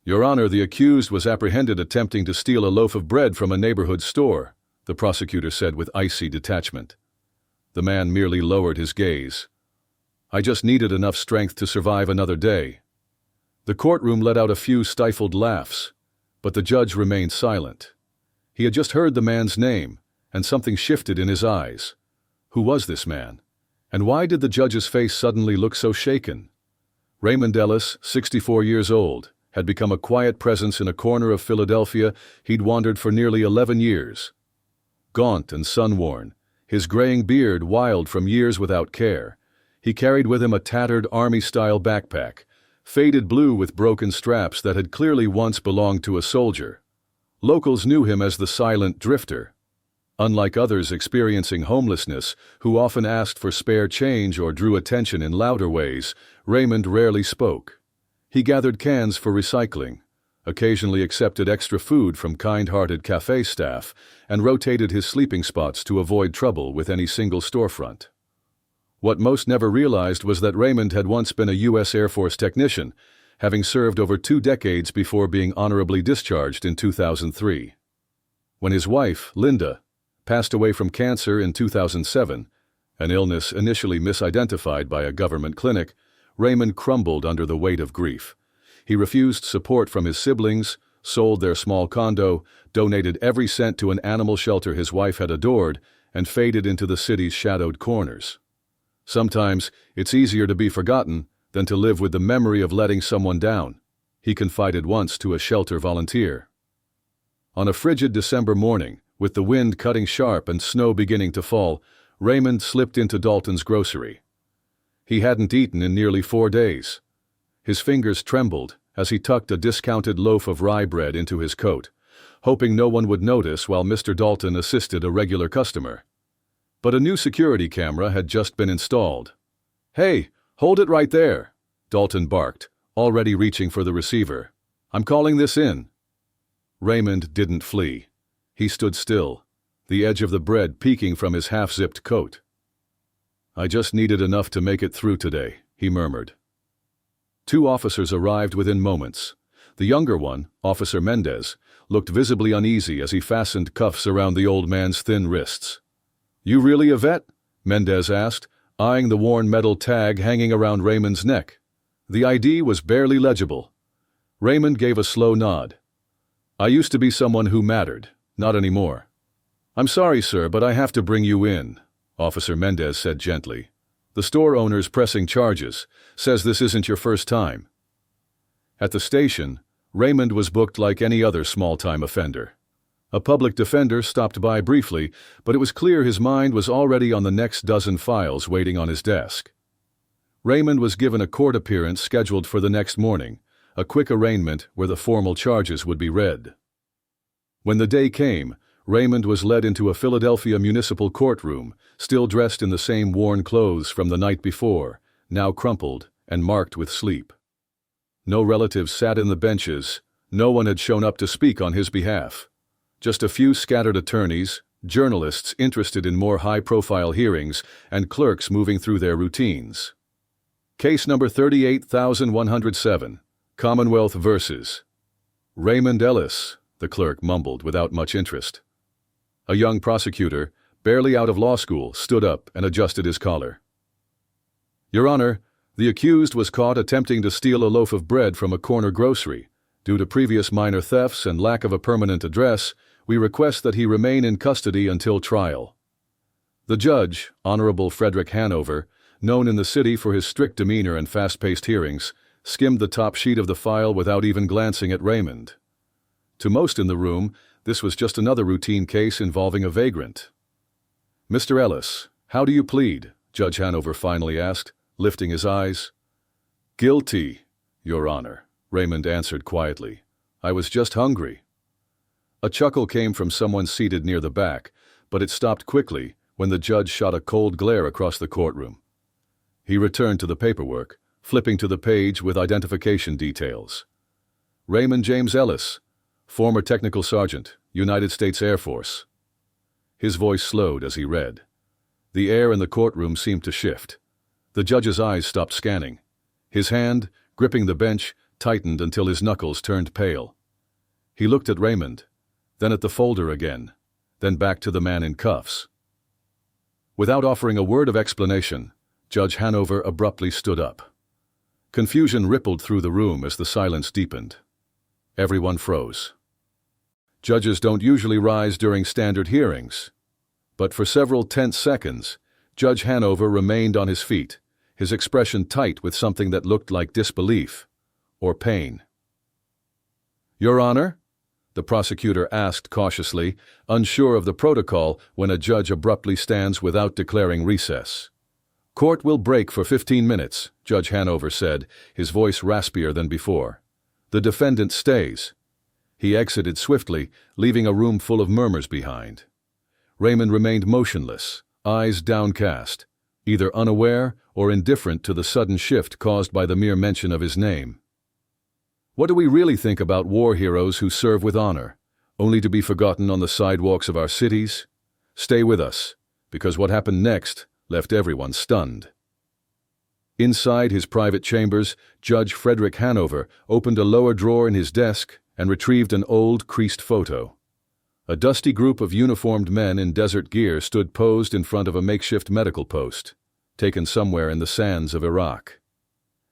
Your Honor, the accused was apprehended attempting to steal a loaf of bread from a neighborhood store, the prosecutor said with icy detachment. The man merely lowered his gaze. I just needed enough strength to survive another day. The courtroom let out a few stifled laughs, but the judge remained silent. He had just heard the man's name, and something shifted in his eyes. Who was this man? And why did the judge's face suddenly look so shaken? Raymond Ellis, 64 years old, had become a quiet presence in a corner of Philadelphia he'd wandered for nearly 11 years. Gaunt and sun-worn, his graying beard wild from years without care, he carried with him a tattered army-style backpack, faded blue with broken straps that had clearly once belonged to a soldier. Locals knew him as the silent drifter. Unlike others experiencing homelessness, who often asked for spare change or drew attention in louder ways, Raymond rarely spoke. He gathered cans for recycling, occasionally accepted extra food from kind-hearted cafe staff, and rotated his sleeping spots to avoid trouble with any single storefront. What most never realized was that Raymond had once been a U.S. Air Force technician, having served over 2 decades before being honorably discharged in 2003. When his wife, Linda, passed away from cancer in 2007, an illness initially misidentified by a government clinic, Raymond crumbled under the weight of grief. He refused support from his siblings, sold their small condo, donated every cent to an animal shelter his wife had adored, and faded into the city's shadowed corners. Sometimes it's easier to be forgotten than to live with the memory of letting someone down, he confided once to a shelter volunteer. On a frigid December morning, with the wind cutting sharp and snow beginning to fall, Raymond slipped into Dalton's grocery. He hadn't eaten in nearly 4 days. His fingers trembled as he tucked a discounted loaf of rye bread into his coat, hoping no one would notice while Mr. Dalton assisted a regular customer. But a new security camera had just been installed. "Hey, hold it right there," Dalton barked, already reaching for the receiver. "I'm calling this in." Raymond didn't flee. He stood still, the edge of the bread peeking from his half-zipped coat. "I just needed enough to make it through today," he murmured. 2 officers arrived within moments. The younger one, Officer Mendez, looked visibly uneasy as he fastened cuffs around the old man's thin wrists. "You really a vet?" Mendez asked, eyeing the worn metal tag hanging around Raymond's neck. The ID was barely legible. Raymond gave a slow nod. "I used to be someone who mattered. Not anymore." "I'm sorry, sir, but I have to bring you in," Officer Mendez said gently. "The store owner's pressing charges, says this isn't your first time." At the station, Raymond was booked like any other small-time offender. A public defender stopped by briefly, but it was clear his mind was already on the next dozen files waiting on his desk. Raymond was given a court appearance scheduled for the next morning, a quick arraignment where the formal charges would be read. When the day came, Raymond was led into a Philadelphia municipal courtroom, still dressed in the same worn clothes from the night before, now crumpled and marked with sleep. No relatives sat in the benches, no one had shown up to speak on his behalf. Just a few scattered attorneys, journalists interested in more high-profile hearings, and clerks moving through their routines. Case number 38,107, Commonwealth vs. Raymond Ellis, the clerk mumbled without much interest. A young prosecutor, barely out of law school, stood up and adjusted his collar. "Your Honor, the accused was caught attempting to steal a loaf of bread from a corner grocery. Due to previous minor thefts and lack of a permanent address, we request that he remain in custody until trial." The judge, Honorable Frederick Hanover, known in the city for his strict demeanor and fast-paced hearings, skimmed the top sheet of the file without even glancing at Raymond. To most in the room, this was just another routine case involving a vagrant. "Mr. Ellis, how do you plead?" Judge Hanover finally asked, lifting his eyes. "Guilty, Your Honor," Raymond answered quietly. "I was just hungry." A chuckle came from someone seated near the back, but it stopped quickly when the judge shot a cold glare across the courtroom. He returned to the paperwork, flipping to the page with identification details. "Raymond James Ellis, former technical sergeant, United States Air Force." His voice slowed as he read. The air in the courtroom seemed to shift. The judge's eyes stopped scanning. His hand, gripping the bench, tightened until his knuckles turned pale. He looked at Raymond, then at the folder again, then back to the man in cuffs. Without offering a word of explanation, Judge Hanover abruptly stood up. Confusion rippled through the room as the silence deepened. Everyone froze. Judges don't usually rise during standard hearings, but for several tense seconds, Judge Hanover remained on his feet, his expression tight with something that looked like disbelief or pain. "Your Honor?" the prosecutor asked cautiously, unsure of the protocol when a judge abruptly stands without declaring recess. "Court will break for 15 minutes, Judge Hanover said, his voice raspier than before. "The defendant stays." He exited swiftly, leaving a room full of murmurs behind. Raymond remained motionless, eyes downcast, either unaware or indifferent to the sudden shift caused by the mere mention of his name. What do we really think about war heroes who serve with honor, only to be forgotten on the sidewalks of our cities? Stay with us, because what happened next left everyone stunned. Inside his private chambers, Judge Frederick Hanover opened a lower drawer in his desk and retrieved an old, creased photo. A dusty group of uniformed men in desert gear stood posed in front of a makeshift medical post, taken somewhere in the sands of Iraq.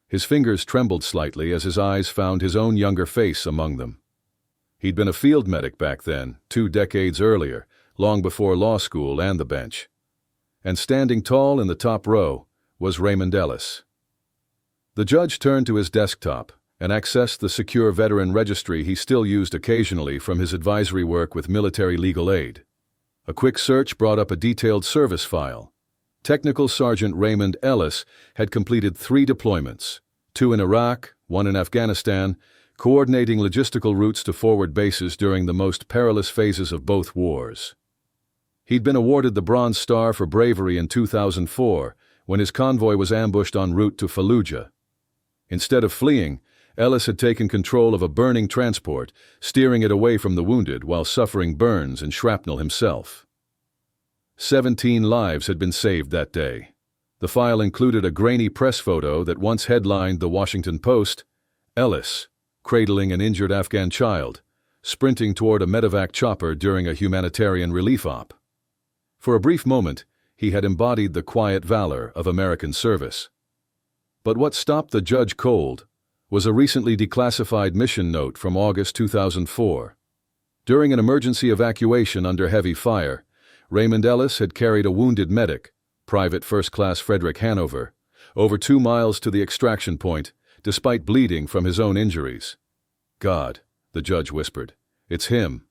His fingers trembled slightly as his eyes found his own younger face among them. He'd been a field medic back then, 2 decades earlier, long before law school and the bench. And standing tall in the top row was Raymond Ellis. The judge turned to his desktop and accessed the secure veteran registry he still used occasionally from his advisory work with military legal aid. A quick search brought up a detailed service file. Technical Sergeant Raymond Ellis had completed 3 deployments, 2 in Iraq, 1 in Afghanistan, coordinating logistical routes to forward bases during the most perilous phases of both wars. He'd been awarded the Bronze Star for bravery in 2004 when his convoy was ambushed en route to Fallujah. Instead of fleeing, Ellis had taken control of a burning transport, steering it away from the wounded while suffering burns and shrapnel himself. 17 lives had been saved that day. The file included a grainy press photo that once headlined the Washington Post, "Ellis, cradling an injured Afghan child, sprinting toward a medevac chopper during a humanitarian relief op." For a brief moment, he had embodied the quiet valor of American service. But what stopped the judge cold was a recently declassified mission note from August 2004. During an emergency evacuation under heavy fire, Raymond Ellis had carried a wounded medic, Private First Class Frederick Hanover, over 2 miles to the extraction point, despite bleeding from his own injuries. "God," the judge whispered, "it's him."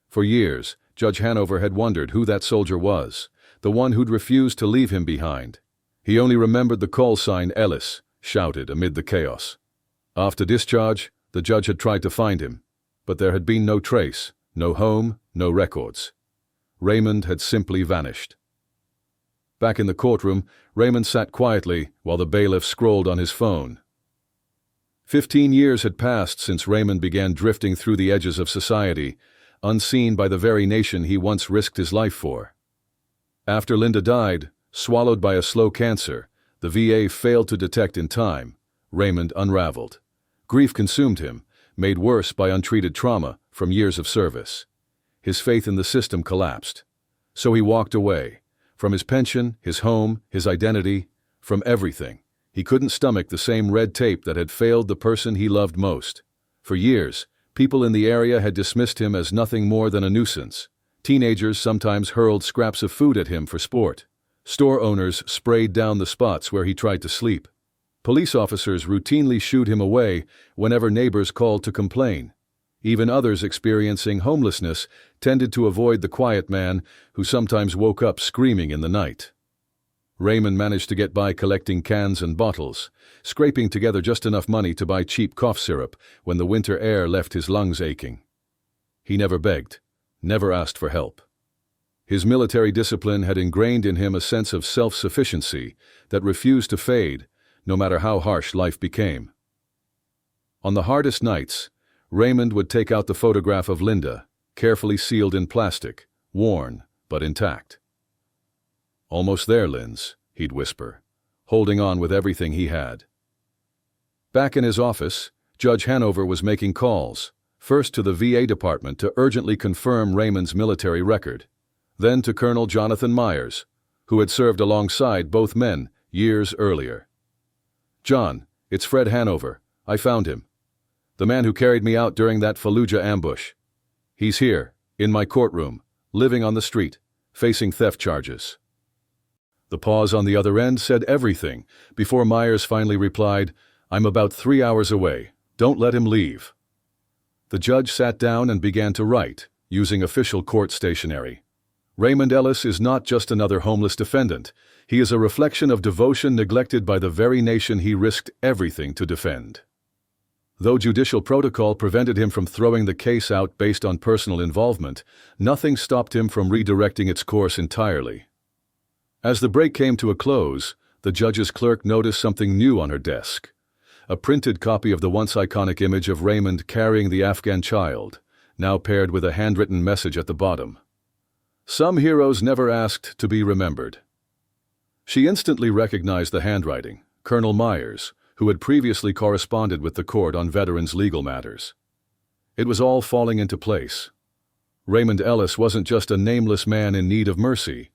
For years, Judge Hanover had wondered who that soldier was, the one who'd refused to leave him behind. He only remembered the call sign Ellis, shouted amid the chaos. After discharge, the judge had tried to find him, but there had been no trace, no home, no records. Raymond had simply vanished. Back in the courtroom, Raymond sat quietly while the bailiff scrolled on his phone. 15 years had passed since Raymond began drifting through the edges of society, unseen by the very nation he once risked his life for. After Linda died, swallowed by a slow cancer, the VA failed to detect in time, Raymond unraveled. Grief consumed him, made worse by untreated trauma from years of service. His faith in the system collapsed. So he walked away. From his pension, his home, his identity, from everything. He couldn't stomach the same red tape that had failed the person he loved most. For years, people in the area had dismissed him as nothing more than a nuisance. Teenagers sometimes hurled scraps of food at him for sport. Store owners sprayed down the spots where he tried to sleep. Police officers routinely shooed him away whenever neighbors called to complain. Even others experiencing homelessness tended to avoid the quiet man who sometimes woke up screaming in the night. Raymond managed to get by collecting cans and bottles, scraping together just enough money to buy cheap cough syrup when the winter air left his lungs aching. He never begged, never asked for help. His military discipline had ingrained in him a sense of self-sufficiency that refused to fade, no matter how harsh life became. On the hardest nights, Raymond would take out the photograph of Linda, carefully sealed in plastic, worn but intact. "Almost there, Linz," he'd whisper, holding on with everything he had. Back in his office, Judge Hanover was making calls, first to the VA department to urgently confirm Raymond's military record, then to Colonel Jonathan Myers, who had served alongside both men years earlier. "John, it's Fred Hanover. I found him. The man who carried me out during that Fallujah ambush. He's here, in my courtroom, living on the street, facing theft charges." The pause on the other end said everything before Myers finally replied, "I'm about 3 hours away. Don't let him leave." The judge sat down and began to write, using official court stationery. Raymond Ellis is not just another homeless defendant. He is a reflection of devotion neglected by the very nation he risked everything to defend. Though judicial protocol prevented him from throwing the case out based on personal involvement, nothing stopped him from redirecting its course entirely. As the break came to a close, the judge's clerk noticed something new on her desk. A printed copy of the once iconic image of Raymond carrying the Afghan child, now paired with a handwritten message at the bottom. "Some heroes never asked to be remembered." She instantly recognized the handwriting, Colonel Myers, who had previously corresponded with the court on veterans' legal matters. It was all falling into place. Raymond Ellis wasn't just a nameless man in need of mercy.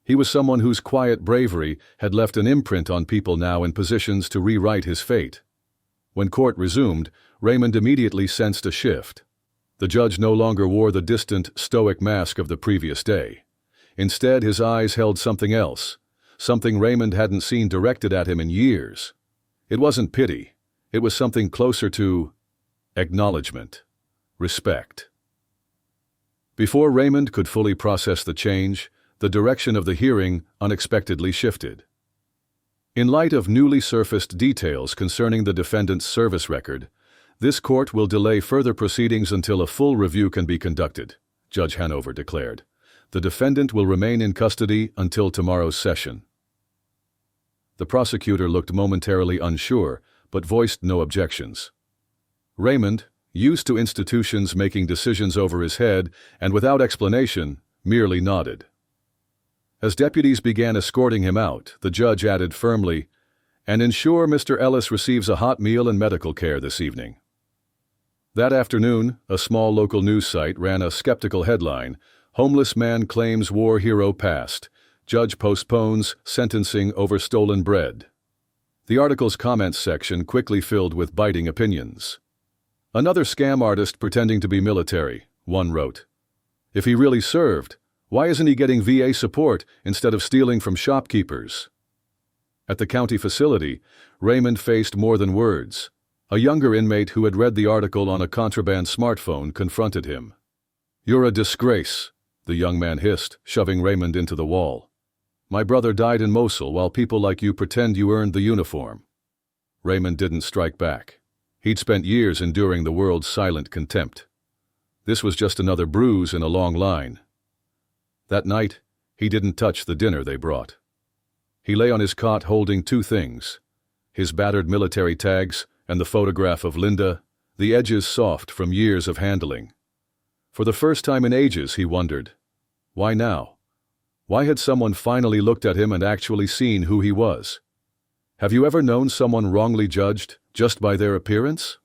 He was someone whose quiet bravery had left an imprint on people now in positions to rewrite his fate. When court resumed, Raymond immediately sensed a shift. The judge no longer wore the distant, stoic mask of the previous day. Instead, his eyes held something else, something Raymond hadn't seen directed at him in years. It wasn't pity. It was something closer to acknowledgement, respect. Before Raymond could fully process the change, the direction of the hearing unexpectedly shifted. In light of newly surfaced details concerning the defendant's service record, this court will delay further proceedings until a full review can be conducted, Judge Hanover declared. The defendant will remain in custody until tomorrow's session. The prosecutor looked momentarily unsure, but voiced no objections. Raymond, used to institutions making decisions over his head and without explanation, merely nodded. As deputies began escorting him out, the judge added firmly, "And ensure Mr. Ellis receives a hot meal and medical care this evening." That afternoon, a small local news site ran a skeptical headline, "Homeless Man Claims War Hero Passed. Judge Postpones Sentencing Over Stolen Bread." The article's comments section quickly filled with biting opinions. "Another scam artist pretending to be military," one wrote. "If he really served, why isn't he getting VA support instead of stealing from shopkeepers?" At the county facility, Raymond faced more than words. A younger inmate who had read the article on a contraband smartphone confronted him. "You're a disgrace," the young man hissed, shoving Raymond into the wall. "My brother died in Mosul while people like you pretend you earned the uniform." Raymond didn't strike back. He'd spent years enduring the world's silent contempt. This was just another bruise in a long line. That night, he didn't touch the dinner they brought. He lay on his cot holding two things: his battered military tags and the photograph of Linda, the edges soft from years of handling. For the first time in ages, he wondered, why now? Why had someone finally looked at him and actually seen who he was? Have you ever known someone wrongly judged just by their appearance?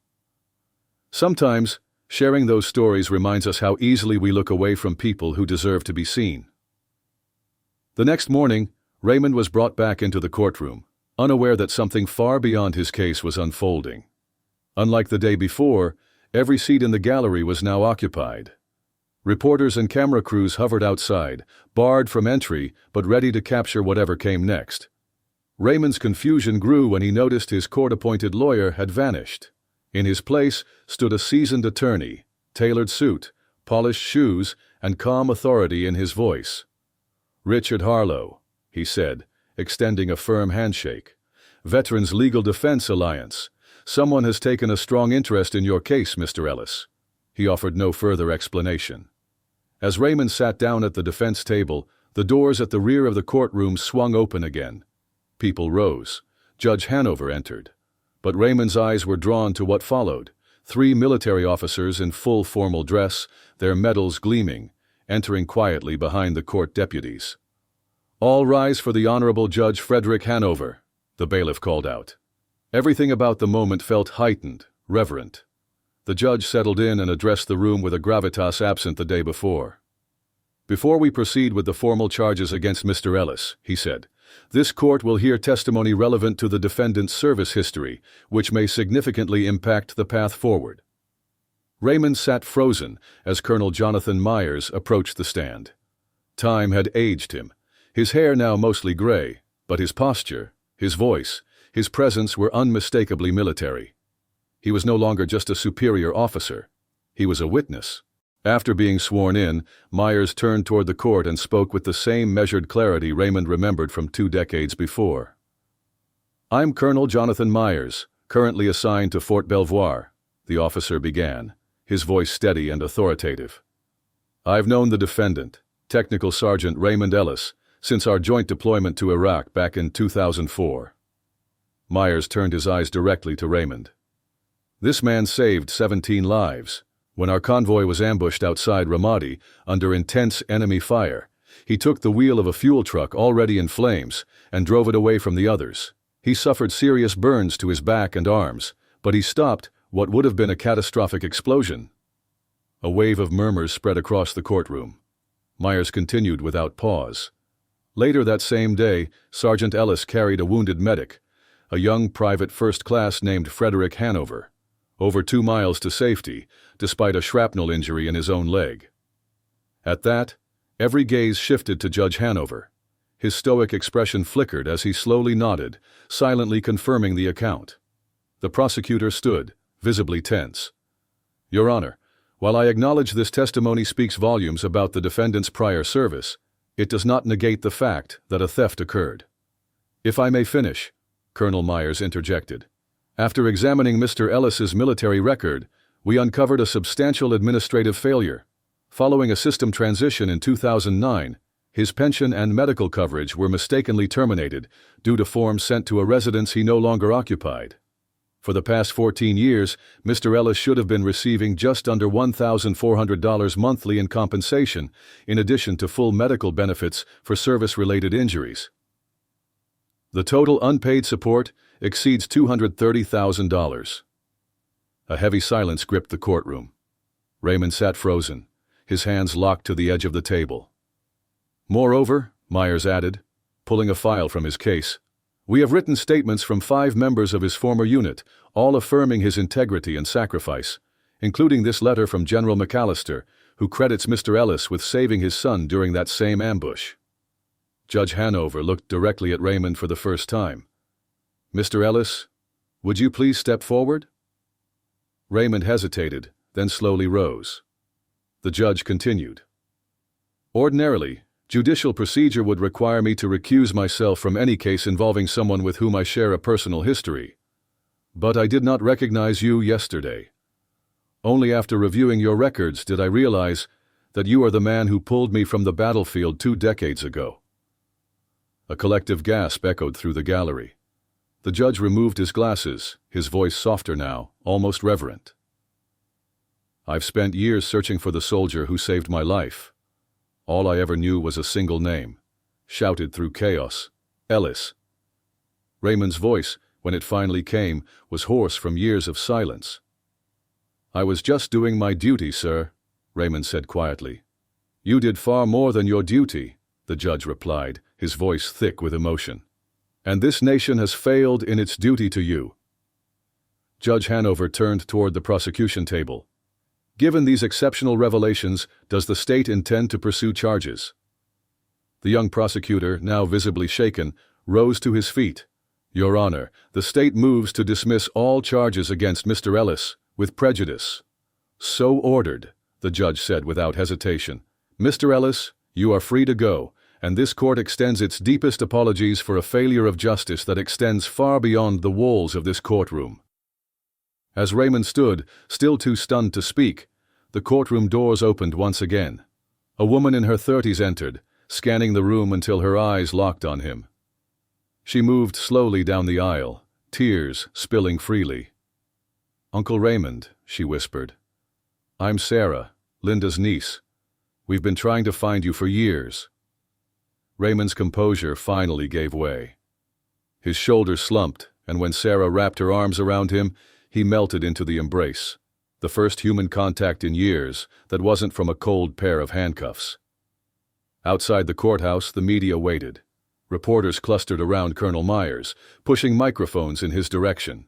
Sometimes, sharing those stories reminds us how easily we look away from people who deserve to be seen. The next morning, Raymond was brought back into the courtroom, unaware that something far beyond his case was unfolding. Unlike the day before, every seat in the gallery was now occupied. Reporters and camera crews hovered outside, barred from entry but ready to capture whatever came next. Raymond's confusion grew when he noticed his court-appointed lawyer had vanished. In his place stood a seasoned attorney, tailored suit, polished shoes, and calm authority in his voice. "Richard Harlow," he said, extending a firm handshake. "Veterans Legal Defense Alliance. Someone has taken a strong interest in your case, Mr. Ellis." He offered no further explanation. As Raymond sat down at the defense table, the doors at the rear of the courtroom swung open again. People rose. Judge Hanover entered. But Raymond's eyes were drawn to what followed: 3 military officers in full formal dress, their medals gleaming, entering quietly behind the court deputies. "All rise for the Honorable Judge Frederick Hanover," the bailiff called out. Everything about the moment felt heightened, reverent. The judge settled in and addressed the room with a gravitas absent the day before. "Before we proceed with the formal charges against Mr. Ellis," he said, "this court will hear testimony relevant to the defendant's service history, which may significantly impact the path forward." Raymond sat frozen as Colonel Jonathan Myers approached the stand. Time had aged him, his hair now mostly gray, but his posture, his voice, his presence were unmistakably military. He was no longer just a superior officer. He was a witness. After being sworn in, Myers turned toward the court and spoke with the same measured clarity Raymond remembered from 2 decades before. "I'm Colonel Jonathan Myers, currently assigned to Fort Belvoir," the officer began, his voice steady and authoritative. "I've known the defendant, Technical Sergeant Raymond Ellis, since our joint deployment to Iraq back in 2004. Myers turned his eyes directly to Raymond. "This man saved 17 lives. When our convoy was ambushed outside Ramadi under intense enemy fire, he took the wheel of a fuel truck already in flames and drove it away from the others. He suffered serious burns to his back and arms, but he stopped what would have been a catastrophic explosion." A wave of murmurs spread across the courtroom. Myers continued without pause. Later that same day, Sergeant Ellis carried a wounded medic, a young private first class named Frederick Hanover, over 2 miles to safety, despite a shrapnel injury in his own leg. At that, every gaze shifted to Judge Hanover. His stoic expression flickered as he slowly nodded, silently confirming the account. The prosecutor stood, visibly tense. "Your Honor, while I acknowledge this testimony speaks volumes about the defendant's prior service, it does not negate the fact that a theft occurred." "If I may finish," Colonel Myers interjected. "After examining Mr. Ellis's military record, we uncovered a substantial administrative failure. Following a system transition in 2009, his pension and medical coverage were mistakenly terminated due to forms sent to a residence he no longer occupied. For the past 14 years, Mr. Ellis should have been receiving just under $1,400 monthly in compensation, in addition to full medical benefits for service-related injuries. The total unpaid support exceeds $230,000. A heavy silence gripped the courtroom. Raymond sat frozen, his hands locked to the edge of the table. "Moreover," Myers added, pulling a file from his case, "we have written statements from 5 members of his former unit, all affirming his integrity and sacrifice, including this letter from General McAllister, who credits Mr. Ellis with saving his son during that same ambush." Judge Hanover looked directly at Raymond for the first time. "Mr. Ellis, would you please step forward?" Raymond hesitated, then slowly rose. The judge continued. "Ordinarily, judicial procedure would require me to recuse myself from any case involving someone with whom I share a personal history. But I did not recognize you yesterday. Only after reviewing your records did I realize that you are the man who pulled me from the battlefield 2 decades ago." A collective gasp echoed through the gallery. The judge removed his glasses, his voice softer now, almost reverent. "I've spent years searching for the soldier who saved my life. All I ever knew was a single name, shouted through chaos: Ellis." Raymond's voice, when it finally came, was hoarse from years of silence. "I was just doing my duty, sir," Raymond said quietly. "You did far more than your duty," the judge replied, his voice thick with emotion. "And this nation has failed in its duty to you." Judge Hanover turned toward the prosecution table. "Given these exceptional revelations, does the state intend to pursue charges?" The young prosecutor, now visibly shaken, rose to his feet. "Your Honor, the state moves to dismiss all charges against Mr. Ellis, with prejudice." "So ordered," the judge said without hesitation. "Mr. Ellis, you are free to go, and this court extends its deepest apologies for a failure of justice that extends far beyond the walls of this courtroom." As Raymond stood, still too stunned to speak, the courtroom doors opened once again. A woman in her 30s entered, scanning the room until her eyes locked on him. She moved slowly down the aisle, tears spilling freely. "Uncle Raymond," she whispered. "I'm Sarah, Linda's niece. We've been trying to find you for years." Raymond's composure finally gave way. His shoulders slumped, and when Sarah wrapped her arms around him, He melted into the embrace. The first human contact in years that wasn't from a cold pair of handcuffs. Outside the courthouse, the media waited. Reporters clustered around Colonel Myers, pushing microphones in his direction.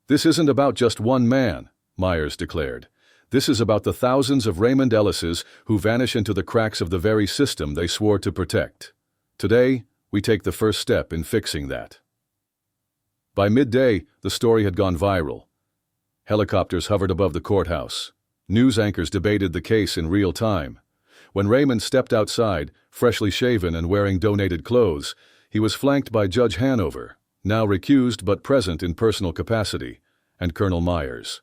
"This isn't about just one man," Myers declared. "This is about the thousands of Raymond Ellises who vanish into the cracks of the very system they swore to protect. Today, we take the first step in fixing that." By midday, the story had gone viral. Helicopters hovered above the courthouse. News anchors debated the case in real time. When Raymond stepped outside, freshly shaven and wearing donated clothes, he was flanked by Judge Hanover, now recused but present in personal capacity, and Colonel Myers.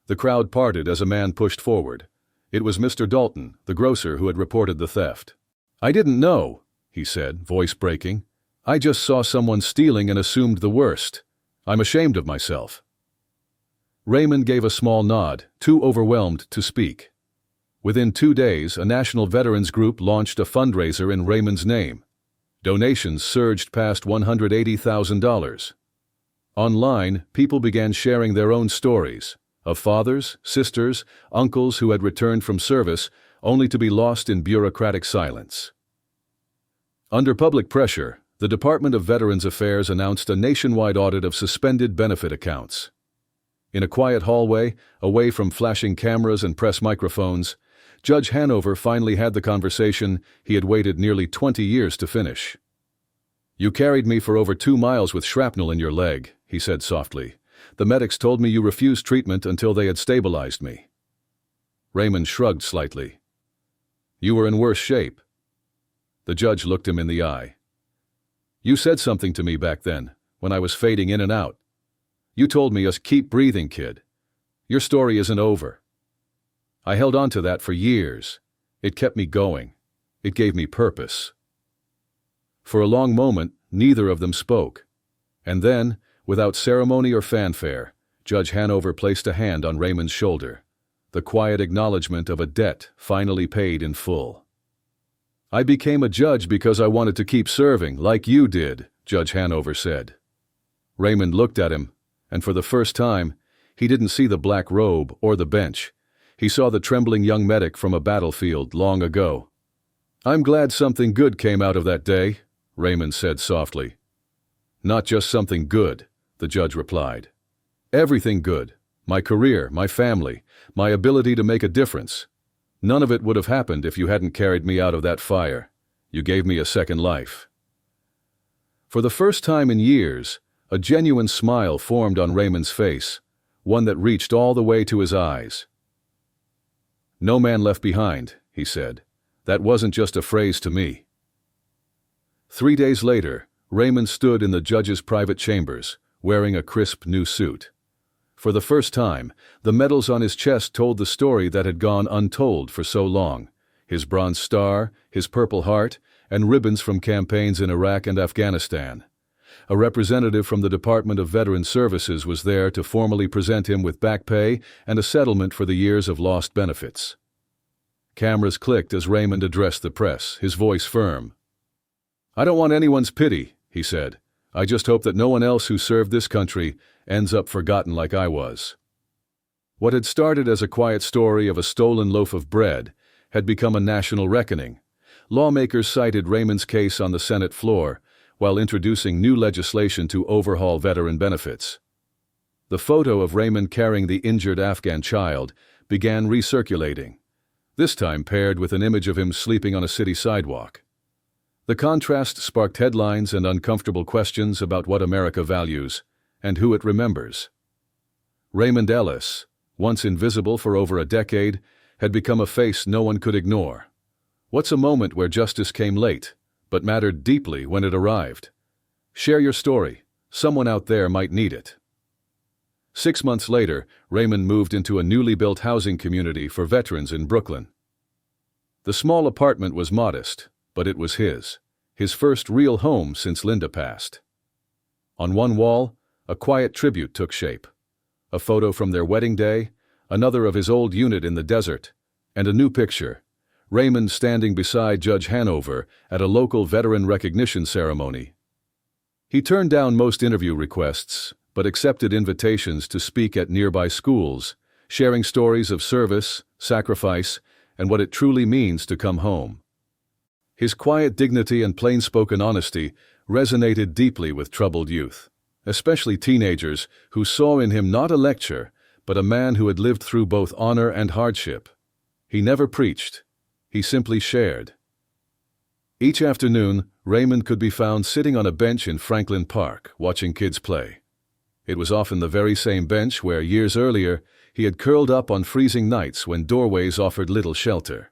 The crowd parted as a man pushed forward. It was Mr. Dalton, the grocer who had reported the theft. "I didn't know," he said, voice breaking. "I just saw someone stealing and assumed the worst. I'm ashamed of myself." Raymond gave a small nod, too overwhelmed to speak. Within 2 days, a national veterans group launched a fundraiser in Raymond's name. Donations surged past $180,000. Online, people began sharing their own stories of fathers, sisters, uncles who had returned from service only to be lost in bureaucratic silence. Under public pressure, the Department of Veterans Affairs announced a nationwide audit of suspended benefit accounts. In a quiet hallway, away from flashing cameras and press microphones, Judge Hanover finally had the conversation he had waited nearly 20 years to finish. "You carried me for over 2 miles with shrapnel in your leg," he said softly. "The medics told me you refused treatment until they had stabilized me." Raymond shrugged slightly. "You were in worse shape." The judge looked him in the eye. "You said something to me back then, when I was fading in and out. You told me, keep breathing, kid. Your story isn't over." I held on to that for years. It kept me going. It gave me purpose. For a long moment, neither of them spoke. And then, without ceremony or fanfare, Judge Hanover placed a hand on Raymond's shoulder, the quiet acknowledgement of a debt finally paid in full. "I became a judge because I wanted to keep serving, like you did," Judge Hanover said. Raymond looked at him, and for the first time, he didn't see the black robe or the bench. He saw the trembling young medic from a battlefield long ago. "I'm glad something good came out of that day," Raymond said softly. "Not just something good," the judge replied. "Everything good. My career, my family, my ability to make a difference. None of it would have happened if you hadn't carried me out of that fire. You gave me a second life." For the first time in years, a genuine smile formed on Raymond's face, one that reached all the way to his eyes. "No man left behind," he said. "That wasn't just a phrase to me." 3 days later, Raymond stood in the judge's private chambers, wearing a crisp new suit. For the first time, the medals on his chest told the story that had gone untold for so long: his Bronze Star, his Purple Heart, and ribbons from campaigns in Iraq and Afghanistan. A representative from the Department of Veterans Services was there to formally present him with back pay and a settlement for the years of lost benefits. Cameras clicked as Raymond addressed the press, his voice firm. "I don't want anyone's pity," he said. "I just hope that no one else who served this country ends up forgotten like I was." What had started as a quiet story of a stolen loaf of bread had become a national reckoning. Lawmakers cited Raymond's case on the Senate floor, while introducing new legislation to overhaul veteran benefits. The photo of Raymond carrying the injured Afghan child began recirculating, this time paired with an image of him sleeping on a city sidewalk. The contrast sparked headlines and uncomfortable questions about what America values and who it remembers. Raymond Ellis, once invisible for over a decade, had become a face no one could ignore. What's a moment where justice came late, but mattered deeply when it arrived? Share your story. Someone out there might need it. 6 months later, Raymond moved into a newly built housing community for veterans in Brooklyn. The small apartment was modest, but it was his first real home since Linda passed. On one wall, a quiet tribute took shape. A photo from their wedding day, another of his old unit in the desert, and a new picture, Raymond standing beside Judge Hanover at a local veteran recognition ceremony. He turned down most interview requests, but accepted invitations to speak at nearby schools, sharing stories of service, sacrifice, and what it truly means to come home. His quiet dignity and plain-spoken honesty resonated deeply with troubled youth, especially teenagers who saw in him not a lecturer, but a man who had lived through both honor and hardship. He never preached. He simply shared. Each afternoon, Raymond could be found sitting on a bench in Franklin Park, watching kids play. It was often the very same bench where, years earlier, he had curled up on freezing nights when doorways offered little shelter.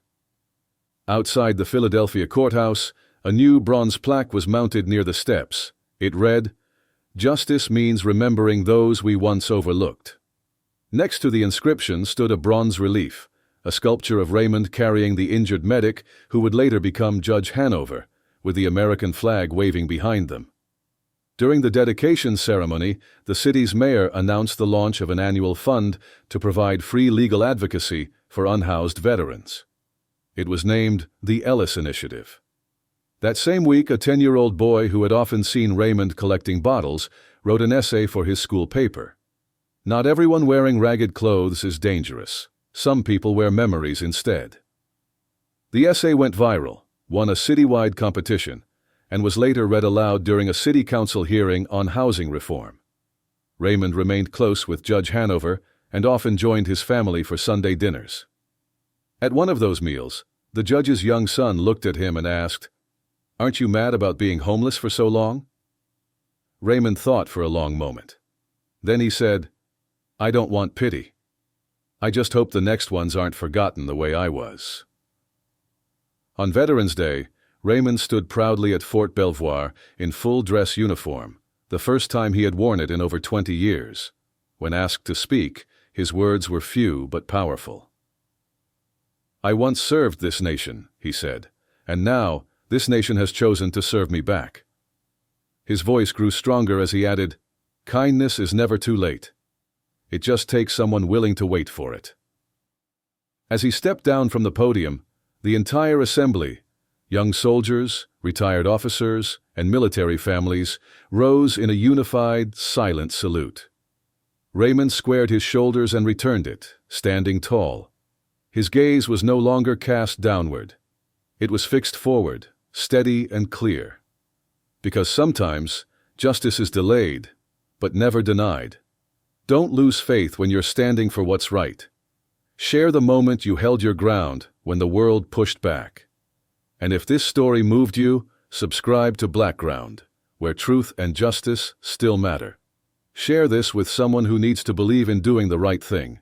Outside the Philadelphia courthouse, a new bronze plaque was mounted near the steps. It read, "Justice means remembering those we once overlooked." Next to the inscription stood a bronze relief, a sculpture of Raymond carrying the injured medic who would later become Judge Hanover, with the American flag waving behind them. During the dedication ceremony, the city's mayor announced the launch of an annual fund to provide free legal advocacy for unhoused veterans. It was named the Ellis Initiative. That same week, a 10-year-old boy who had often seen Raymond collecting bottles wrote an essay for his school paper. "Not everyone wearing ragged clothes is dangerous. Some people wear memories instead." The essay went viral, won a citywide competition, and was later read aloud during a city council hearing on housing reform. Raymond remained close with Judge Hanover and often joined his family for Sunday dinners. At one of those meals, the judge's young son looked at him and asked, "Aren't you mad about being homeless for so long?" Raymond thought for a long moment. Then he said, "I don't want pity. I just hope the next ones aren't forgotten the way I was." On Veterans Day, Raymond stood proudly at Fort Belvoir in full dress uniform, the first time he had worn it in over 20 years. When asked to speak, his words were few but powerful. "I once served this nation," he said, "and now this nation has chosen to serve me back." His voice grew stronger as he added, "Kindness is never too late. It just takes someone willing to wait for it." As he stepped down from the podium, the entire assembly, young soldiers, retired officers, and military families, rose in a unified, silent salute. Raymond squared his shoulders and returned it, standing tall. His gaze was no longer cast downward. It was fixed forward, steady and clear. Because sometimes justice is delayed, but never denied. Don't lose faith when you're standing for what's right. Share the moment you held your ground when the world pushed back. And if this story moved you, subscribe to BlackGround, where truth and justice still matter. Share this with someone who needs to believe in doing the right thing.